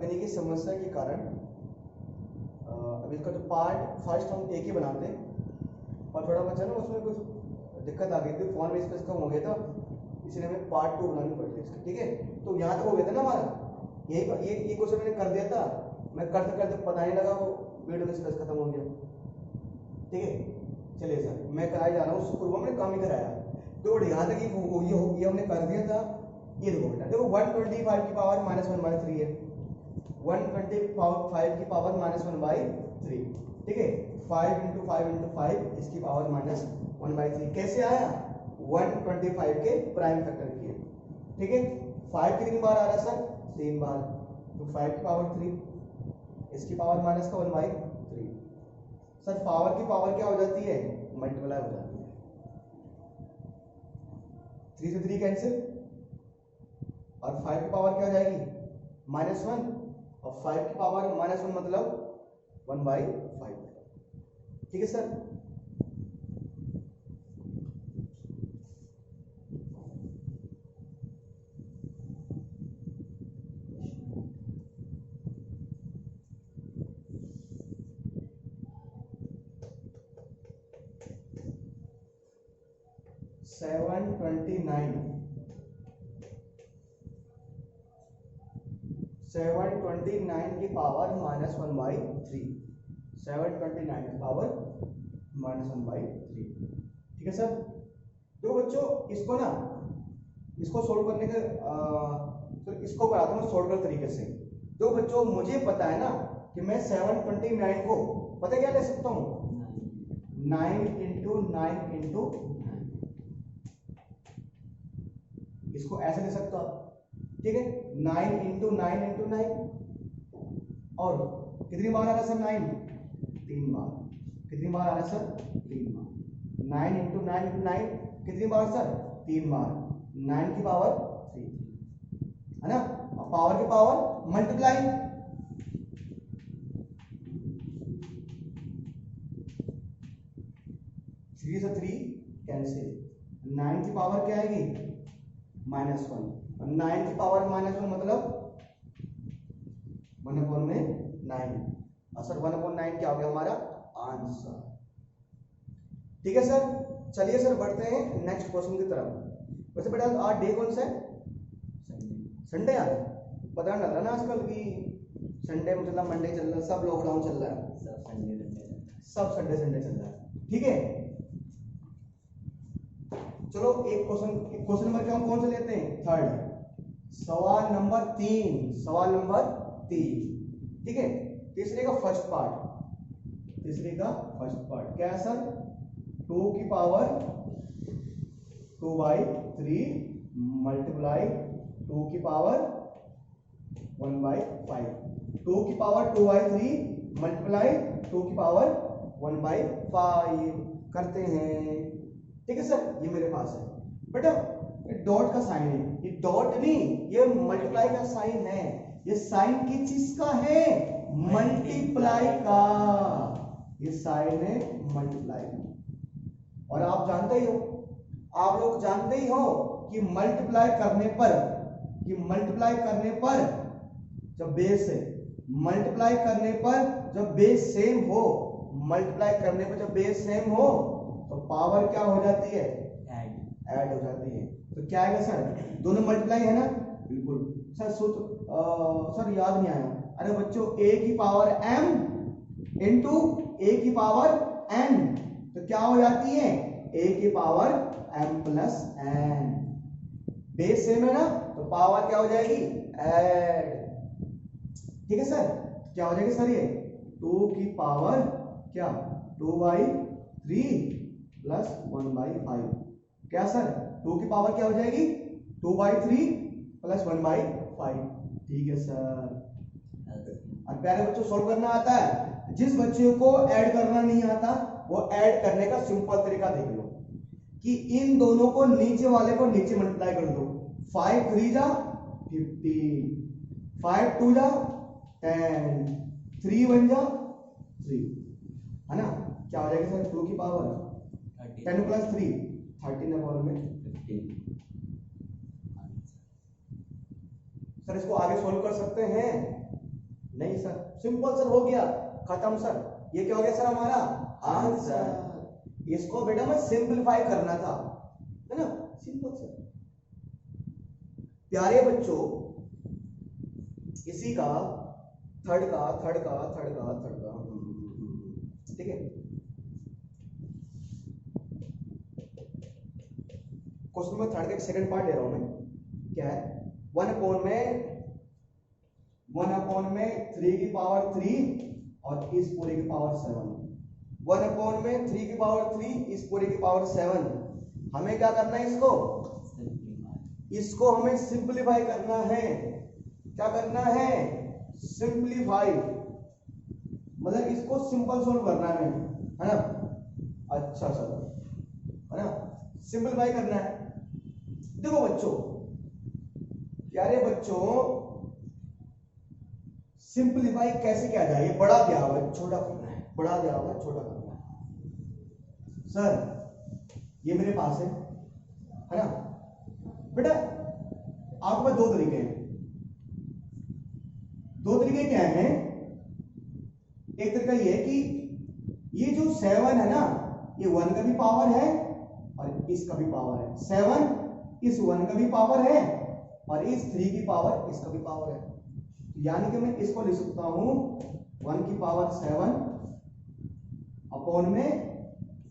तकनीकी समस्या के कारण अब इसका जो पार्ट फर्स्ट हम एक ही बनाते हैं, और थोड़ा बच्चा ना उसमें कुछ दिक्कत आ गई थी, फोन में स्पेस कम हो गया था, इसलिए हमें पार्ट 2 बनानी पड़ी इसका। ठीक है, तो यहाँ तक हो गया था ना हमारा, ये क्वेश्चन मैंने कर दिया था, मैं करते करते पता नहीं लगा वो वीडियो का स्पेस खत्म हो गया। ठीक है, चलिए सर मैं कराया जा रहा हूँ, शुक्र हुआ मैंने काम ही कराया। तो यहाँ तक ये हमने कर दिया था। ये देखो बेटा, देखो 125 की पावर -1/3 है, 125 की पावर -1/3। ठीक है, 5 × 5 × 5 इसकी पावर -1/3 कैसे आया? 125 के प्राइम फैक्टर किए। ठीक है, 5 कितनी बार आ रहा है सर? 3 बार, तो 5 की पावर 3, इसकी पावर -1/3। सर पावर की पावर क्या हो जाती है? मल्टीप्लाई हो जाती है। 3 से 3 कैंसिल, और 5 की पावर क्या हो जाएगी? -1, और 5 की पावर -1 मतलब 1/5। ठीक है सर, $729 की पावर -1/3, 729 की पावर -1/3। ठीक है सर, तो बच्चों इसको सोल्व करने का तो इसको कराता हूँ शॉर्टकट तरीके से। तो बच्चों मुझे पता है ना कि मैं 729 को पता क्या ले सकता हूँ? 9 × 9 × 9, इसको ऐसे ले सकता हूँ। ठीक है, 9 × 9 × 9, और कितनी बार आ रहा है सर? 9 3 बार। कितनी बार आ रहा है सर? 3 बार। 9 × 9 × 9 कितनी बार सर? 3 बार। 9 की पावर 3 है ना, और पावर की पावर मल्टीप्लाई, थ्री से 3 कैंसिल, 9 की पावर क्या आएगी? -1, और 9 की पावर -1 मतलब 1/9, और सर 1/9 क्या हो गया हमारा आंसर। ठीक है सर, चलिए सर बढ़ते हैं नेक्स्ट क्वेश्चन की तरफ। वैसे बेटा आज डे कौन सा है? संडे। आज पता नहीं लग रहा ना आजकल कि संडे मतलब मंडे चल रहा है, सब लॉकडाउन चल रहा है, सब संडे चल रहा है। ठीक है, चलो एक क्वेश्चन नंबर क्या हम कौन से लेते हैं? 3rd, सवाल नंबर 3। ठीक है, तीसरे का फर्स्ट पार्ट क्या है सर? 2 की पावर 2/3 मल्टीप्लाई 2 की पावर 1/5, 2 की पावर 2/3 मल्टीप्लाई 2 की पावर 1/5 करते हैं। ठीक है सर, ये मेरे पास है बेटा, ये डॉट का साइन है, ये डॉट नहीं, ये मल्टीप्लाई का साइन है। ये साइन किस चीज का है? मल्टीप्लाई का, ये साइन है मल्टीप्लाई का। और आप जानते ही हो, आप लोग जानते ही हो कि मल्टीप्लाई करने पर जब बेस है, मल्टीप्लाई करने पर जब बेस सेम हो, तो पावर क्या हो जाती है? ऐड हो जाती है। तो क्या आएगा सर? दोनों मल्टीप्लाई है ना? बिल्कुल सर, सर याद नहीं आया। अरे बच्चों, a की पावर m इंटू a की पावर n, तो क्या हो जाती है? a की पावर m+n। बेस सेम है ना, तो पावर क्या हो जाएगी? ऐड। ठीक है सर, क्या हो जाएगी सर? ये 2 की पावर क्या? 2/3 प्लस 1/5। क्या सर? 2 की पावर क्या हो जाएगी? 2/3 प्लस 1/5। ठीक है सर। और प्यारे बच्चों, सोल्व करना आता है? जिस बच्चे को ऐड करना नहीं आता वो ऐड करने का सिंपल तरीका देख लो कि इन दोनों को नीचे वाले को नीचे मल्टीप्लाई कर दो। 5 3 जा 15, 5 2 जा 10, 3 1 जा 3, है ना? क्या हो जाएगा सर? 2 की पावर 10 + 3 13 में 15। सर इसको आगे सोल्व कर सकते हैं? नहीं सर, सिंपल सर, हो गया, खत्म सर। ये क्या हो गया सर हमारा आंसर। इसको बेटा मैं सिंपलीफाई करना था, है ना, सिंपल सर। प्यारे बच्चों, इसी का थर्ड का ठीक है, क्वेश्चन नंबर थर्ड का सेकंड पार्ट ले रहा हूं मैं। क्या है, 1/3 की पावर 3 और इस पूरे की पावर 7। 1/3 की पावर 3 इस पूरे की पावर 7। हमें क्या करना है, इसको हमें सिंपलीफाई करना है। क्या करना है, सिंपलीफाई, मतलब इसको सिंपल सोल्व करना है, ना। अच्छा सर, है ना, सिंपलीफाई करना है। देखो बच्चों, प्यारे बच्चों, सिंपलीफाई कैसे किया जाए, ये बड़ा दिया हुआ है, छोटा करना है, बड़ा दिया हुआ है, छोटा करना है। सर ये मेरे पास है ना बेटा, आपके पास दो तरीके हैं। दो तरीके क्या हैं, एक तरीका ये है कि ये जो 7 है ना, ये 1 का भी पावर है और इसका भी पावर है। 7 इस 1 का भी पावर है और इस 3 की पावर इसका भी पावर है। यानी कि मैं इसको लिख सकता हूं 1 की पावर 7 अपॉन में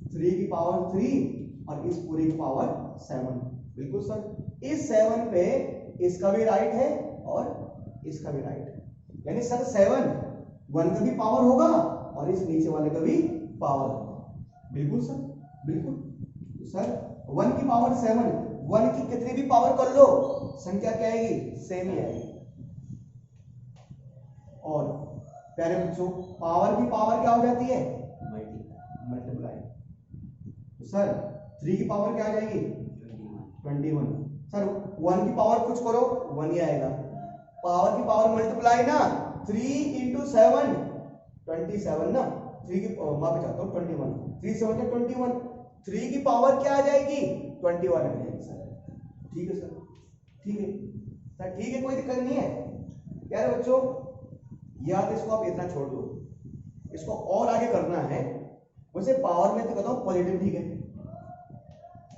3 की पावर 3 और इस पूरी की पावर 7। बिल्कुल सर, इस 7 पे इसका भी राइट है और इसका भी राइट है। यानी सर 7 1 का भी पावर होगा और इस नीचे वाले का भी पावर होगा। बिल्कुल सर, बिल्कुल सर। 1 की पावर 7, 1 की कितनी भी पावर कर लो, संख्या क्या आएगी, सेम ही आएगी। और प्यारे बच्चों, पावर की पावर क्या हो जाती है, मल्टीप्लाई। तो सर 3 की पावर क्या आ जाएगी, 21। सर 1 की पावर कुछ करो, 1 ही आएगा। पावर की पावर मल्टीप्लाई ना, 3 into 7 27 ना, 3 की माफ चाहता हूँ 21, 3 7 21, 3 की पावर क्या आ जाएगी, 21 आ जाएगी सर। ठीक है सर, ठीक है सर, ठीक है, कोई दिक्कत नहीं है। प्यारे बच्चों, या तो इसको आप इतना छोड़ दो, इसको और आगे करना है। वैसे पावर में तो कहता हूँ पॉजिटिव, ठीक है,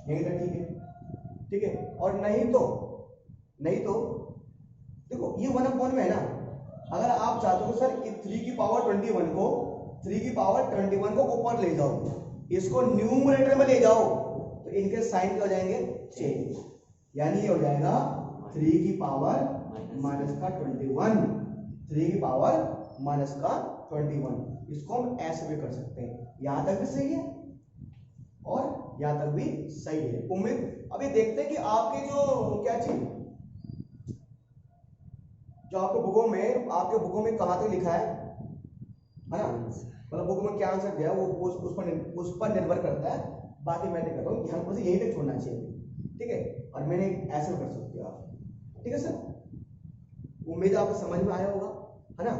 यही था, ठीक है, ठीक है। और नहीं तो देखो ये 1/1 में है ना, अगर आप चाहते हो सर 3 की पावर 21 को, 3 की पावर 21 को ऊपर ले जाओ, इसको न्यूमरेटर में ले जाओ, तो इनके साइन क्या हो जाएंगे, चेंज। यानी ये हो जाएगा 3 की पावर माइनस का 21, 3 की पावर माइनस का 21। इसको हम ऐसे भी कर सकते हैं, यहां तक भी सही है और यहां तक भी सही है। उम्मीद, अभी देखते हैं कि आपके जो क्या चीज जो आपके बुकों में कहां तक लिखा है ना, मतलब बुक में क्या आंसर दिया वो उस पर निर्भर करता है। बाकी मैं कहता हूँ कि हमको यही तक छोड़ना चाहिए, ठीक है। और मैंने ऐसे कर सकते हो आप, ठीक है सर। उम्मीद है आपको समझ में आया होगा, है ना।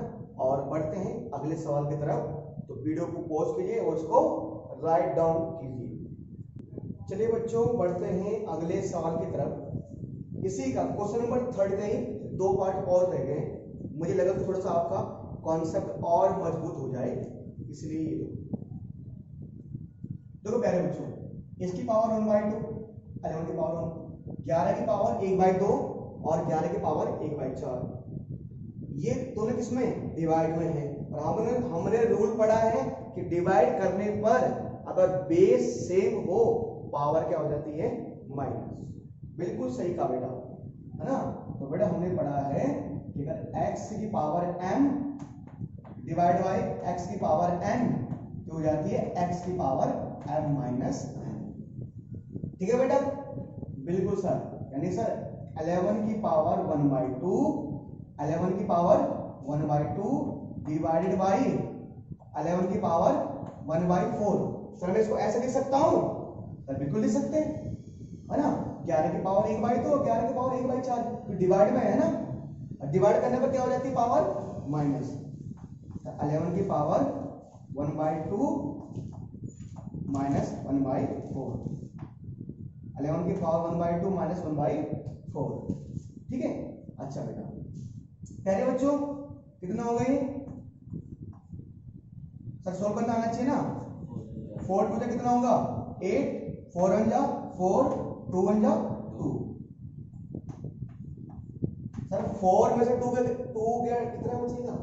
और बढ़ते हैं अगले सवाल की तरफ। तो वीडियो को पॉज कीजिए और उसको राइट डाउन कीजिए। चलिए बच्चों, बढ़ते हैं अगले सवाल की तरफ। इसी का क्वेश्चन नंबर 3 का ही 2 पार्ट और रह गए। मुझे लगा कि थोड़ा सा आपका कॉन्सेप्ट और मजबूत हो जाए, इसलिए देखो प्यारे बच्चों, इसकी पावर 1/2, 11 की पावर 1, 11 की पावर 1/2 और 11 की पावर 1/4। ये दोनों किसमें, डिवाइड में है। और हमने रूल पढ़ा है कि डिवाइड करने पर अगर बेस सेम हो, पावर क्या हो जाती है, माइनस। बिल्कुल सही कहा बेटा, है ना। तो बेटा हमने पढ़ा है कि अगर x की power m divide by x की पावर n तो हो जाती है x की पावर m माइनस n। ठीक है बेटा, बिल्कुल सर। यानी सर 11 की पावर 1/2, 11 की पावर 1/2 डिवाइडेड बाय 11 की पावर 1/4। सर मैं इसको ऐसे लिख सकता हूं, सर बिल्कुल लिख सकते हैं, है ना। 11 की पावर 1/2 और 11 की पावर 1/4, तो डिवाइड में है ना, डिवाइड करने पर क्या हो जाती है, पावर माइनस। 11 की पावर 1/2 माइनस 1/4, 11 की पावर 1/2 माइनस 1/4। ठीक है, अच्छा बेटा। प्यारे बच्चों, कितना होगा ये सर? सोल्व करना आना चाहिए ना। 4 2 कितना होगा 8, 4 1 जा 4, 2 1 जा 2। सर 4 में से 2 गया कितना बचेगा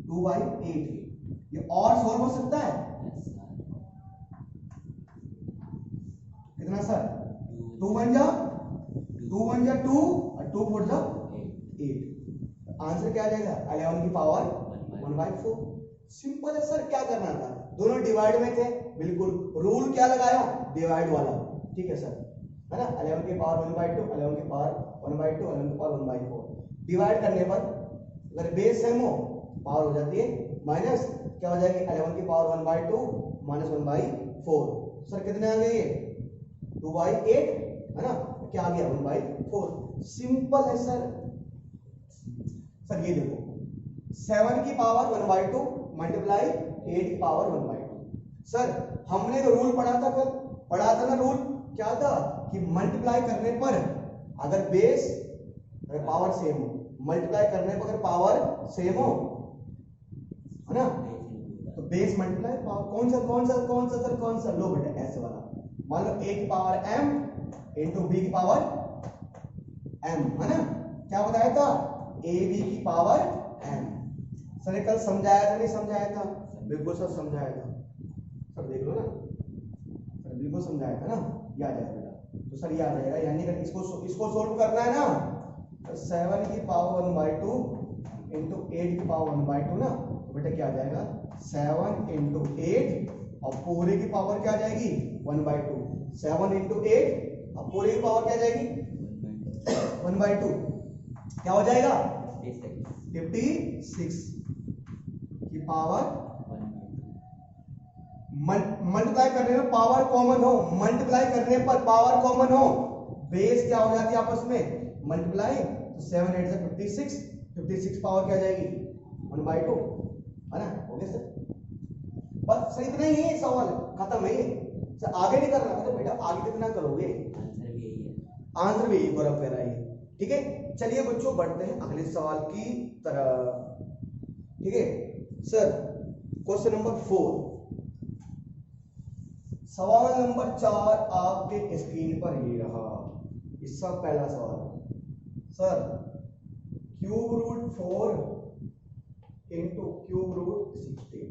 2/8। ये और सोल्व हो सकता है कितना सर? 2 1 जा 2 और 2 4 जा 8। आंसर क्या आ जाएगा 11 की पावर 1/4। सिंपल है सर। क्या करना था? दोनों डिवाइड में थे, बिल्कुल रूल क्या लगाया डिवाइड वाला, ठीक है सर, है ना। 11 की पावर 1/2, 11 की पावर 1/2, 11 की पावर 1/4। डिवाइड करने पर अगर बेस सेम हो पावर हो जाती है माइनस, क्या हो जाएगी 11 की पावर 1/2 माइनस 1/4। सर कितने आ गए ये 2/8, है ना। क्या आ गया 1/4। सिंपल है सर। सर ये देखो 7 की पावर 1/2 मल्टीप्लाई 8 की पावर 1/2। सर हमने तो रूल पढ़ा था, फिर पढ़ा था ना रूल, क्या था कि मल्टीप्लाई करने पर अगर बेस अगर पावर सेम हो, मल्टीप्लाई करने पर अगर पावर सेम हो, है ना, तो बेस मल्टीप्लाई पावर कौन सा लो बेटा ऐसे वाला। मान लो a की पावर m इंटू b की पावर m, है ना। क्या बताया था ab की पावर m। सर ने कल समझाया था नहीं समझाया था? बिल्कुल सर समझाया था। सर देख लो ना, सर बिल्कुल समझाया था ना, याद आएगा बेटा। तो सर याद आएगा, यानी कि इसको सोल्व करना है ना, तो 7 की पावर 1/2 इंटू 8 की पावर 1/2 ना, तो बेटा क्या आ जाएगा 7 इंटू 8 और पूरे की पावर क्या आ जाएगी 1/2। 7 इंटू 8 और पूरे की पावर क्या आ जाएगी 1/2। क्या हो जाएगा 56 की पावर। मल्टीप्लाई करने में पावर कॉमन हो, मल्टीप्लाई करने पर पावर कॉमन हो, बेस क्या हो जाती है आपस में मल्टीप्लाई, तो 7 8 से 56, 56 पावर क्या आ जाएगी 1/2, है ना। हो गया सर, बस सही इतना ही है सवाल, खत्म है ये सर। आगे नहीं करना मतलब बेटा, आगे कितना करोगे, आंसर भी यही बराबर है ये, ठीक है। चलिए बच्चों बढ़ते हैं अगले सवाल की तरफ, ठीक है सर। क्वेश्चन नंबर 4, सवाल नंबर 4 आपके स्क्रीन पर ये रहा। इसका पहला सवाल sir, cube root 4 into cube root 16,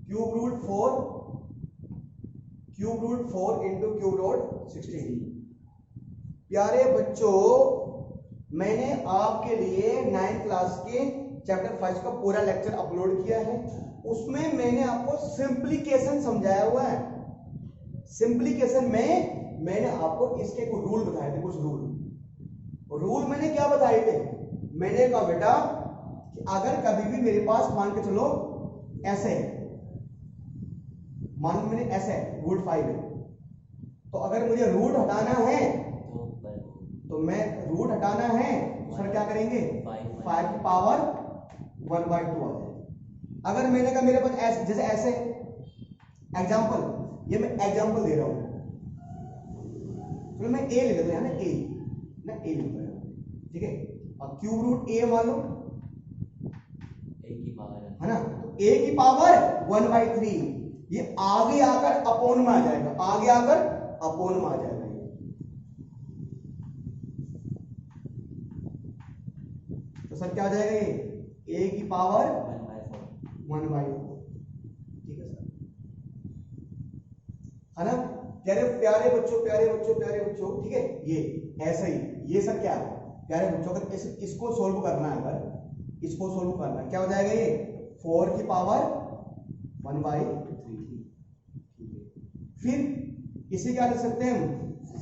cube root 4 into cube root 16। प्यारे बच्चों, मैंने आपके लिए 9th क्लास के चैप्टर 5 का पूरा लेक्चर अपलोड किया है। उसमें मैंने आपको सिंप्लीकेशन समझाया हुआ है। सिंप्लीकेशन में मैंने आपको इसके कुछ रूल बताए थे, कुछ रूल मैंने क्या बताए थे? मैंने कहा बेटा कि अगर कभी भी मेरे पास मान के चलो ऐसे, मान मैंने ऐसे रूट 5 है, तो अगर मुझे रूट हटाना है तो मैं रूट हटाना है सर क्या करेंगे 5 की पावर 1/2 आ जाए। अगर मैंने कहा मेरे पास ऐसे, जैसे ऐसे एग्जांपल, ये मैं एग्जांपल दे रहा हूं, चलो मैं ए ले लेता हूं, ना ए ले लेता हूं, ठीक है। और क्यूब रूट ए मान लो ए की पावर है ना, तो ए की पावर 1/3, ये आगे आकर अपोन में आ जाएगा, आगे आकर अपोन में आ जाएगा। तो सर क्या आ जाएगा ये a की पावर 1/4, ठीक है सर, है ना। प्यारे बच्चों, ठीक है। ये ऐसा ही, ये सर क्या है प्यारे बच्चों, अगर इसको सोल्व करना है, अगर इसको सोल्व करना है, क्या हो जाएगा ये 4 की पावर 1/3। फिर इसे क्या लिख सकते हैं हम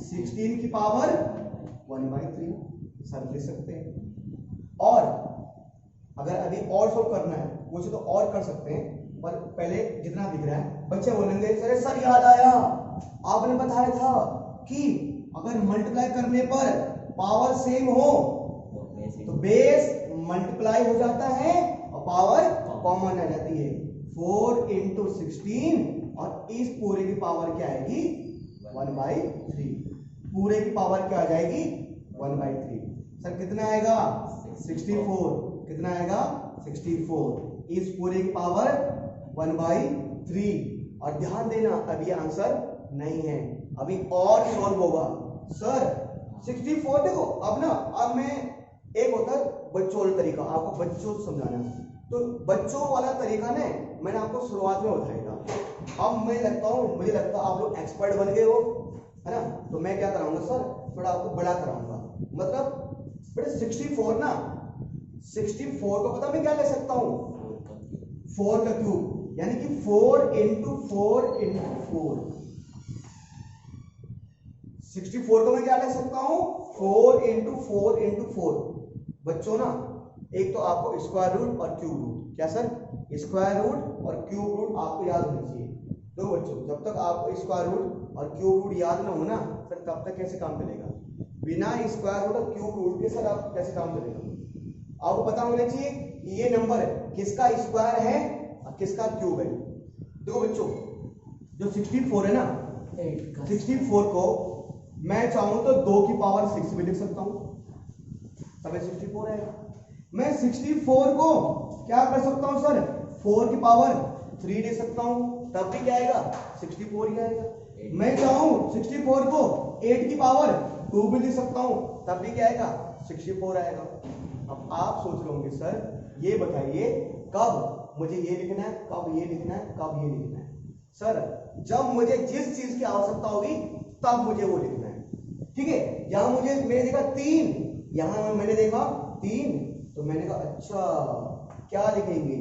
16 की पावर 1/3 सर लिख सकते हैं। और अगर अभी और सोल्व करना है वो तो और कर सकते हैं, पर पहले जितना दिख रहा है बच्चे बोलेंगे सर याद आया, आपने बताया था कि अगर मल्टीप्लाई करने पर पावर सेम हो तो बेस मल्टीप्लाई हो जाता है और पावर कॉमन आ जाती है। 4 इंटू 16 और इस पूरे की पावर क्या आएगी 1/3, पूरे की पावर क्या आ जाएगी 1/3। सर कितना आएगा 64 कितना आएगा 64 इस पूरे की पावर 1/3। और ध्यान देना अब ये आंसर नहीं है, अभी और सॉल्व होगा सर। 64 देखो अब ना, अब मैं एक होता है बच्चों वाला तरीका, आपको बच्चों से समझाना, तो बच्चों वाला तरीका ना मैंने आपको शुरुआत में बताया था। अब मुझे लगता है आप लोग एक्सपर्ट बन गए हो, है ना, तो मैं क्या कराऊंगा सर, थोड़ा आपको बड़ा कराऊंगा। मतलब बेटे 64 ना, 64 को पता मैं क्या ले सकता हूँ, 4 का क्यूब, यानी कि 4 इंटू 4 इंटू 4। 64 को मैं क्या ले सकता हूँ, 4 इंटू 4 इंटू 4। बच्चों ना, एक तो आपको स्क्वायर रूट और क्यूब रूट, क्या सर, स्क्वायर रूट और क्यूब रूट आपको याद होना चाहिए। तो बच्चों जब तक आपको स्क्वायर रूट और क्यूब रूट याद ना हो ना सर, तब तक कैसे काम चलेगा, बिना स्क्वायर रूट और क्यूब रूट के सर आप कैसे काम चलेगा। आपको पता होना चाहिए कि ये नंबर किसका स्क्वायर है और किसका क्यूब है। देखो बच्चों, जो 64 है ना, 64 को मैं चाहूं तो 2 की पावर 6 भी लिख सकता हूं, तब 64 है। मैं 64 को क्या कर सकता हूं सर, 4 की पावर 3 ले सकता हूं, तब भी क्या आएगा 64 ही आएगा। मैं चाहूं 64 को 8 की पावर 2 भी ले सकता हूं, तब भी क्या आएगा 64 आएगा। अब आप सोच रहे होंगे सर ये बताइए कब मुझे ये लिखना है, कब ये लिखना है, कब ये लिखना है। सर जब मुझे जिस चीज की आवश्यकता होगी तब मुझे वो लिखना है, ठीक है। यहां मैंने देखा 3, यहां मैंने देखा 3, तो मैंने कहा अच्छा क्या लिखेंगे,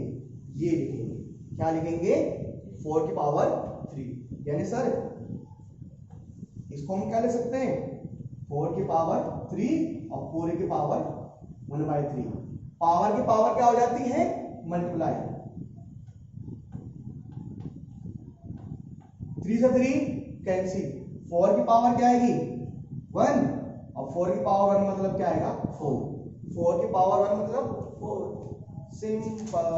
ये लिखेंगे, क्या लिखेंगे 4 की पावर 3। यानी सर इसको हम क्या लिख सकते हैं, 4 की पावर 3 और 4 की पावर 1/3। पावर की पावर क्या हो जाती है, मल्टीप्लाई, 3 से 3 कैंसिल, 4 की पावर क्या आएगी 1 और 4 की पावर 1 मतलब क्या आएगा 4, 4 की पावर 1 मतलब 4। सिंपल।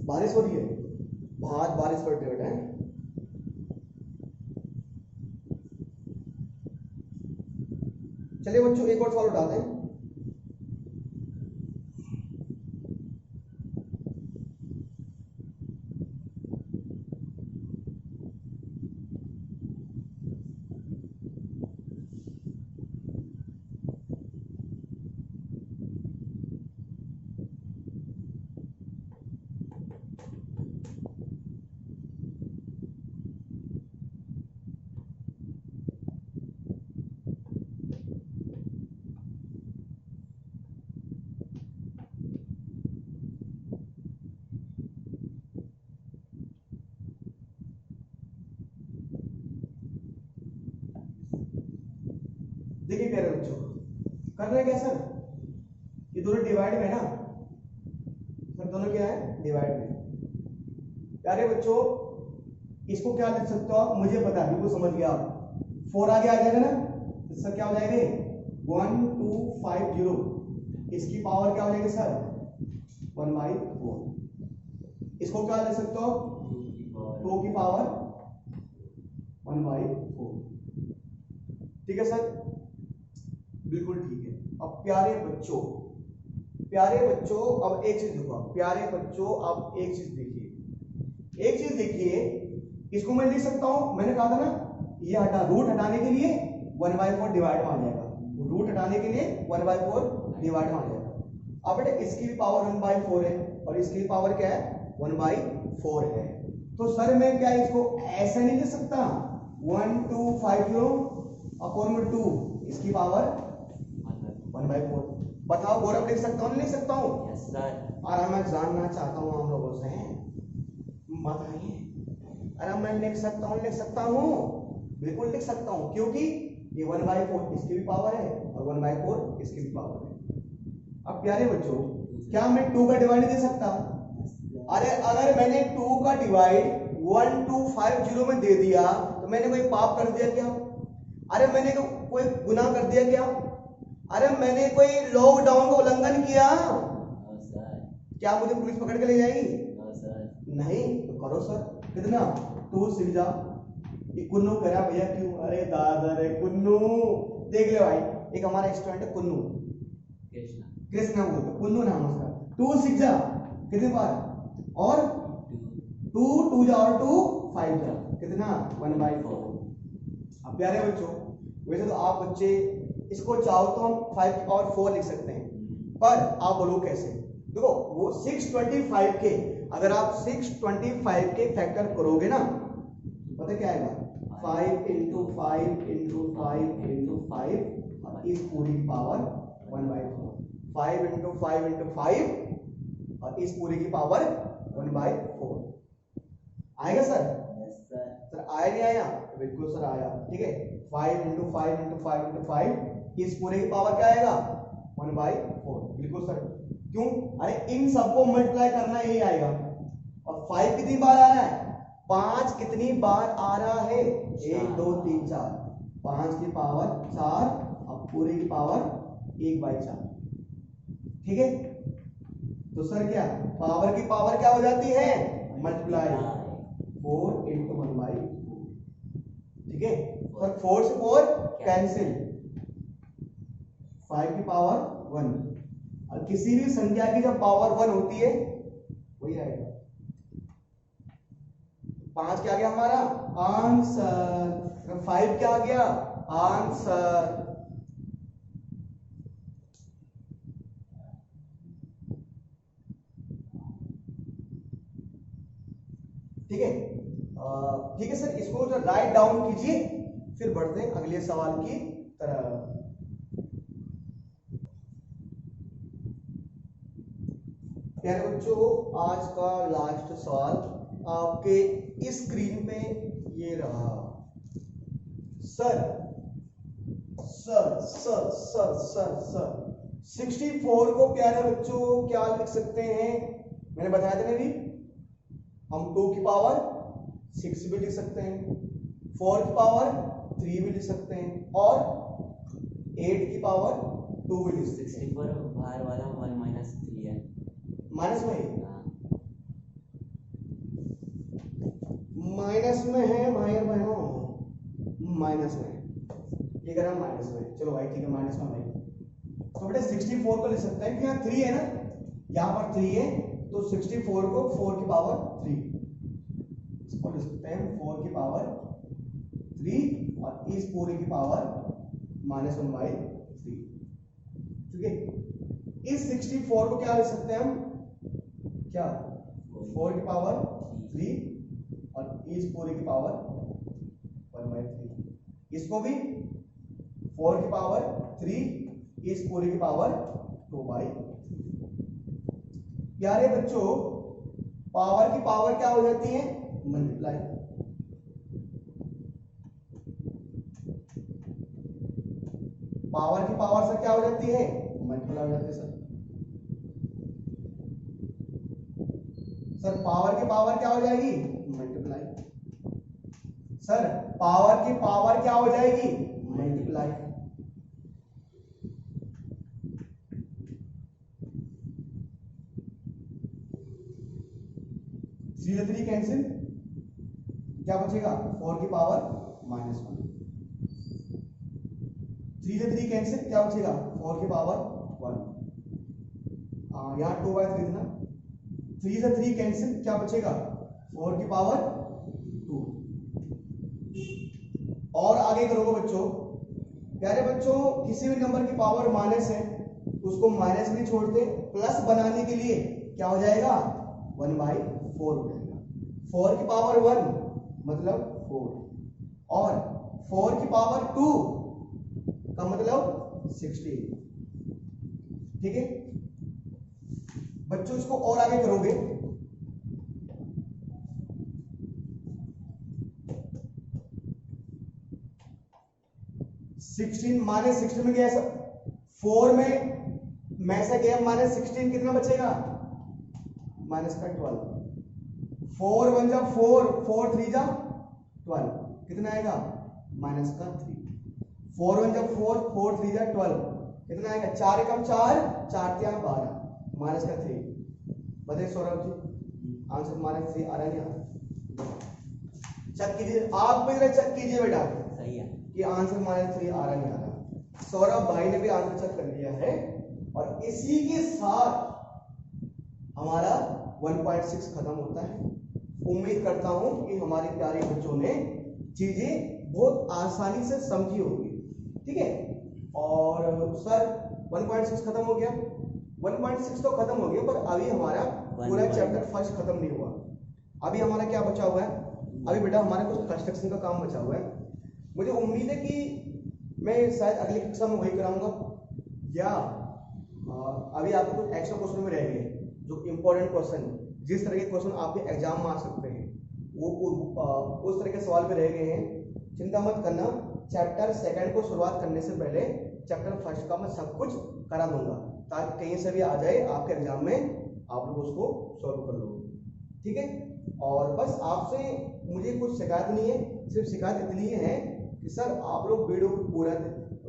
बारिश हो रही है, बहुत बारिश पड़ रही है। चलिए बच्चों एक और सवाल उठाते हैं। देखिए प्यारे बच्चों, करना है क्या सर, ये दोनों डिवाइड में ना सर, दोनों क्या है डिवाइड में। प्यारे बच्चों इसको क्या लिख सकते हो आप, मुझे पता है, बिल्कुल समझ गया आप, 4 आगे आ जाएगा ना, इसका क्या हो जाएगा 1250, इसकी पावर क्या हो जाएगी सर 1/4। इसको क्या लिख सकते हो 2 की पावर 1/4, ठीक है सर, बिल्कुल ठीक है। अब प्यारे बच्चों अब एक चीज देखो, प्यारे बच्चों अब एक चीज देखिए, इसको मैं लिख सकता हूं, मैंने कहा था ना ये रूट हटाने के लिए 1/4 डिवाइड में आ जाएगा, रूट हटाने के लिए 1/4 डिवाइड में आ जाएगा। अब बेटे इसकी भी पावर 1/4 है और इसकी पावर क्या है 1/4 है, तो सर मैं क्या इसको ऐसा नहीं लिख सकता 1250/2, इसकी पावर 1/4। बताओ गौरव लिख सकता हूँ नहीं लिख सकता हूँ? Yes sir. अरे मैं जानना चाहता हूँ आप लोगों से, बताइए। अरे मैं लिख सकता हूँ, बिल्कुल लिख सकता हूँ, क्योंकि ये 1/4 इसकी भी पावर है और 1/4 इसकी भी पावर है। अब प्यारे बच्चों क्या मैं 2 का डिवाइड दे सकता? अरे अगर मैंने 2 का डिवाइड 1250 में दे दिया तो मैंने कोई पाप कर दिया क्या? अरे मैंने कोई गुनाह कर दिया क्या? अरे मैंने कोई लॉकडाउन का उल्लंघन किया? क्या मुझे पुलिस पकड़ के ले जाएगी? नहीं। तो करो सर, कितना 2 सीख जा। ये कुन्नू करा भैया क्यों? अरे दादा रे कुन्नू, देख ले भाई, एक हमारा स्टूडेंट है कुन्नू, कृष्णा बोलते, पुन्नू नाम उसका। 2 6 जा कितने बार, और 2 2 जा और 2 5 जा कितना 1/4। अब प्यारे बच्चों, वैसे तो आप बच्चे इसको चाहो तो हम 5 की पावर 4 लिख सकते हैं, पर आप बोलो कैसे। देखो वो 625 के, अगर आप 625 के फैक्टर करोगे ना, पता क्या आएगा, 5 × 5 × 5 × 5 इस पूरी पावर 1/4। 5 × 5 × 5 और इस पूरी की पावर 1/4 आएगा सर? सर आया नहीं आया? बिल्कुल सर आया। ठीक है, 5 × 5 × 5 × 5 इस पूरे की पावर क्या आएगा 1/4। बिल्कुल सर, क्यों? अरे इन सबको मल्टीप्लाई करना यही आएगा। और 5 कितनी बार आ रहा है, 5 कितनी बार आ रहा है, 1 2 3 4, 5 की पावर 4 और पूरी की पावर 1/4। ठीक है, तो सर क्या पावर की पावर क्या हो जाती है, मल्टीप्लाई 4 × 1/4। ठीक है, और 4 से 4 कैंसिल, 5 की पावर 1। और किसी भी संख्या की जब पावर 1 होती है वही आएगा। 5 क्या आ गया हमारा आंसर, 5 क्या आ गया आंसर। ठीक है, ठीक है सर, इसको जो राइट डाउन कीजिए, फिर बढ़ते हैं अगले सवाल की तरफ। प्यारे बच्चों, आज का लास्ट सवाल आपके स्क्रीन पे ये रहा। Sir sir sir sir sir sir 64 को प्यारे बच्चों क्या लिख सकते हैं, मैंने बताया था नहीं, हम 2 की पावर 6 भी लिख सकते हैं, 4 की पावर 3 भी लिख सकते हैं, और 8 की पावर 2 भी लिख सकते हैं। बाहर वाला 1 - 3 है, माइनस में है, माइनस में है भाई बहनों, माइनस में है, ये कह माइनस में। चलो भाई ठीक है, माइनस में भाई, तो बेटे 64 को लिख सकते हैं कि यहाँ 3 है ना, यहाँ पर 3 है, तो 64 को 4 की पावर 3 इसको लिख सकते हैं 4 की पावर 3 और इस पूरे की पावर -1/3। ठीक है, इस 64 को क्या लिख सकते हैं हम, क्या 4 की पावर 3 और इस पूरे की पावर 1/3, इसको भी 4 की पावर 3 इस पूरे की पावर 2/3। प्यारे बच्चों, पावर की पावर क्या हो जाती है, मल्टीप्लाई। पावर की पावर से क्या हो जाती है, मल्टीप्लाई हो जाती है सर। सर पावर की पावर क्या हो जाएगी, मल्टीप्लाई। सर पावर की पावर क्या हो जाएगी, मल्टीप्लाई। -3 कैंसिल, क्या बचेगा 4 की पावर -1। 3 कैंसिल, क्या बचेगा 4 की पावर 1। यहाँ 2/3 ना, 3 कैंसिल, क्या बचेगा 4 की पावर 2। और आगे करोगे बच्चों, प्यारे बच्चों, किसी भी नंबर की पावर माइनस है उसको माइनस नहीं छोड़ते, प्लस बनाने के लिए क्या हो जाएगा 1/4 हो जाएगा। 4 की पावर 1 मतलब 4 और 4 की पावर 2 का मतलब 16। ठीक है बच्चों, इसको और आगे करोगे, -16 में गया सब 4 में से गया -16, कितना बचेगा -12। 4 1 जा 4, 4 3 जा 12, कितना आएगा -3। 4 1 जा 4, 4 3 जा 12, कितना आएगा 4 कम 4, 4 3 12, -3। बताइए सौरभ जी, आंसर -3 आ रहा है, नहीं आ रहा? चेक कीजिए, आप भी चेक कीजिए बेटा, सही है कि आंसर -3 आ रहा नहीं आ रहा। सौरभ भाई ने भी आंसर चेक कर लिया है और इसी के साथ हमारा 1.6 खत्म होता है। उम्मीद करता हूं कि हमारे प्यारे बच्चों ने चीजें बहुत आसानी से समझी होगी। ठीक है, और सर 1.6 खत्म हो गया, 1.6 तो खत्म हो गया, पर अभी हमारा पूरा चैप्टर फर्स्ट खत्म नहीं हुआ। अभी हमारा क्या बचा हुआ है? अभी बेटा हमारा कुछ कंस्ट्रक्शन का काम बचा हुआ है। मुझे उम्मीद है कि मैं शायद अगली कक्षा में वही कराऊंगा, या अभी आपके कुछ एक्स्ट्रा क्वेश्चन में रह गए जो इंपॉर्टेंट क्वेश्चन, जिस तरह के क्वेश्चन आपके एग्जाम में आ सकते हैं, वो उस तरह के सवाल पे रह गए हैं। चिंता मत करना, चैप्टर सेकंड को शुरुआत करने से पहले चैप्टर फर्स्ट का मैं सब कुछ करा दूंगा, ताकि कहीं से भी आ जाए आपके एग्जाम में आप लोग उसको सॉल्व कर लोगे। ठीक है, और बस आपसे मुझे कुछ शिकायत नहीं है, सिर्फ शिकायत इतनी है कि सर आप लोग वीडियो को पूरा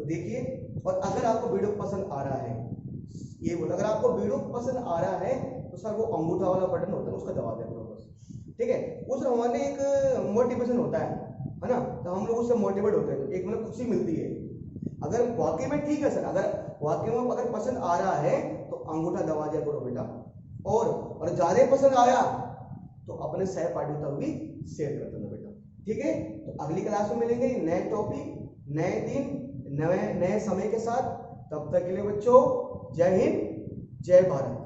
देखिए, और अगर आपको वीडियो पसंद आ रहा है, ये बोलो, अगर आपको वीडियो पसंद आ रहा है तो सर वो अंगूठा वाला बटन होता है उसका दबा दें बस। ठीक है, उस हमारे एक मोटिवेशन होता है ना, तो हम लोग उससे मोटिवेट होते हैं, एक मतलब खुशी मिलती है। अगर वाकई में ठीक है सर, अगर वाकई में अगर पसंद आ रहा है तो अंगूठा दबा दिया करो बेटा, और ज्यादा पसंद आया तो अपने सहपाठियों तक भी शेयर कर देना बेटा। ठीक है, तो अगली क्लास में मिलेंगे नए टॉपिक, नए दिन, नए समय के साथ। तब तक के लिए बच्चों जय हिंद, जय भारत।